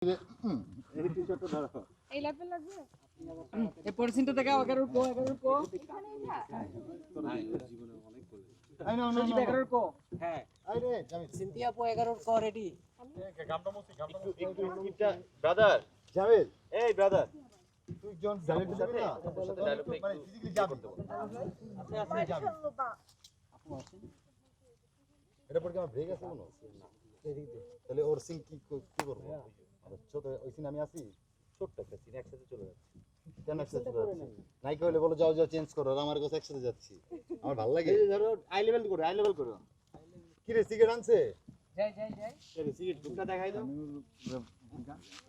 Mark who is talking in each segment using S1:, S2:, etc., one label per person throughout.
S1: এই টি-শার্টটা ধরো।
S2: এই লেভেল লাগবে
S3: এই পরিচিত থেকে 11 কো 11 কো
S2: এখানে এটা
S1: জীবনে অনেক করে।
S4: আই নো নো
S3: সুজিত 11 কো
S1: হ্যাঁ।
S4: আই রে জামিল
S3: সিনথিয়া পো 11 কো রেডি
S1: একটু ব্রাদার
S4: জামিল
S1: এই ব্রাদার
S4: তুই জন জামিল দিবি না মানে ফিজিক্যালি যাবি এটা পরে কি আমার ব্রেক আছে কোনো তাহলে ওর সিং কি করব ছোট ওই সিন আমি আসি
S1: ছোট্ট একটা সিন একসাথে চলে যাচ্ছে।
S4: কেন একসাথে চলে যাচ্ছি নাইকে হলে বলো যাও যাও চেঞ্জ করো আর আমার কাছে একসাথে যাচ্ছি আমার ভালো লাগে
S1: এই ধরো আই লেভেল করো।
S4: কি রে সিগারেট আনছে
S3: যাই
S1: এই সিগারেট দুটো দেখাই দাও।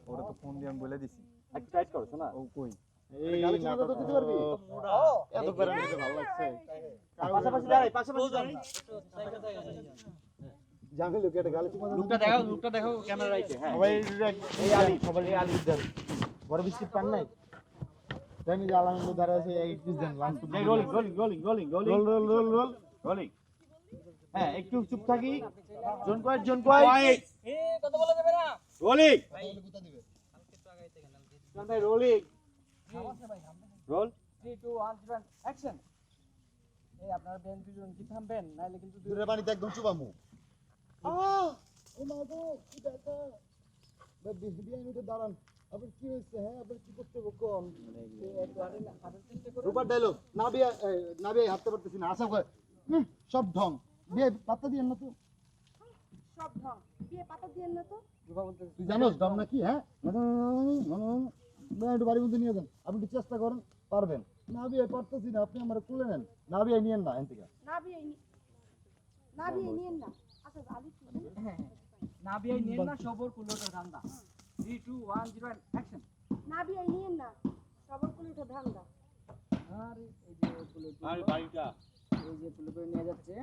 S5: ওরা তো ফোন দিয়ে আমি বলে দিছি
S1: একটু টাইট করো শোনা।
S5: ও কই
S4: এই গালি চালাতে তো দিতে পারবি
S5: এত করে নিতে ভালো লাগছে
S1: পাশাপাশি দাঁড়াই।
S4: জামিল ওকে একটা গালি চালাতে
S1: লুকটা দেখাও ক্যামেরা রাইটে। হ্যাঁ।
S4: সবাই এই আলি দেন বড় বিস্কিট পান নাই জানি যে আলাম ধারে আছে এই পিস দেন লাঞ্চ
S1: এই রোলিং রোলিং। হ্যাঁ একটু চুপ থাকি। জন কয়
S3: এ কথা বলা যাবে না
S1: রোলিং ভাই রোলিং রোল
S3: 3 2 1 0 অ্যাকশন এই আপনারা বেন দুজন কি থামবেন নাইলে কিন্তু
S4: দূরের পানিতে একদম চুবামু ও মা গো কি দেখা বিহাইন্ড উঠে দাঁড়ান আপনার কি হয়েছে হ্যাঁ আপনার কি করতে হবে কোন রূপার ডায়লগ না বিয়ে হাঁটতে পারতেছি না আশা করে সব ঢং বিয়ে পাত্তা দিয়েন না তো
S2: সব ঢং বিয়ে পাতা দিয়েন না তো
S4: তুই জানোস ঢং না কি হ্যাঁ একটু বাড়ির মধ্যে নিয়ে যান আপনি একটু চেষ্টা করেন পারবেন না বিয়ে পারতেছি না আপনি আমার তুলে নেন না বিয়ে নিয়েন না এন থেকে
S2: না বিয়ে নিয়েন না আচ্ছা আলি
S3: না বিয়ে নিন না সবর কুলোটা ধান্দা 3 2 1 0 অ্যাকশন
S2: না বিয়ে নিয়েন না সবার কোলে উঠে ধান্দা
S3: আরে এই যে কুলো
S1: আর বাড়িটা
S3: এই যে কুলো করে নিয়ে যাচ্ছে